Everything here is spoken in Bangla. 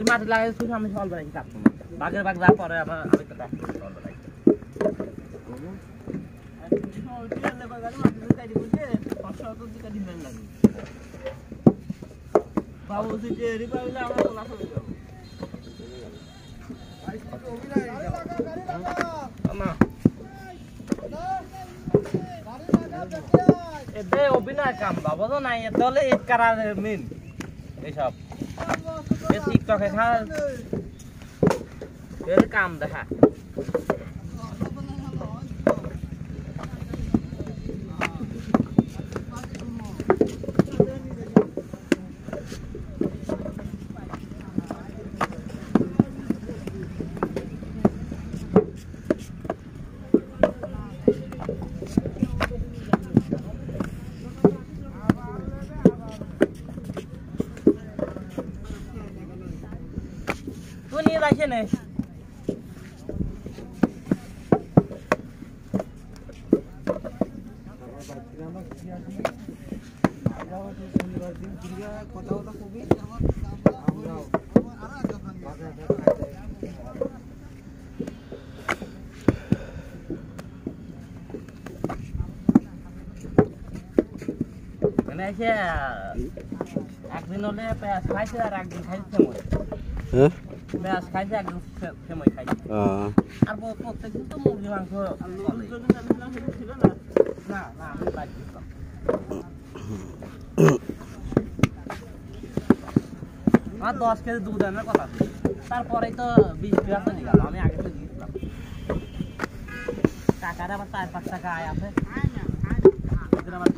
মাটি লাগাইছি আমি ফল বানাই কাটবো বাগের বাগ যা পরে আমি তো কাটবো ফল বানাই বাবু যে রিপাইলে আমার তোলা চলে যাবো এতে অভিনয় কাম বাবা তো নাই দলে ঈদ করার মেন এইসব টিকটকে খা এর কাম দেখা Ini lagi nih. Ini sih, aksin oleh PS খাইছে আর একদিন খাইছে মই হ্যাঁ PS খাইছে একদিন সময় খাইছে আর প্রত্যেকদিন তো মুরগি মাংস ছিল না না না আমি বাদ দিলাম আর 10 কেজি দুধ আনার কথা তারপরেই তো 20 টাকা চলে গেল আমি আগে তো দিয়েছিলাম টাকাটা আবার 4-5 টাকা আয় আছে এদের আবার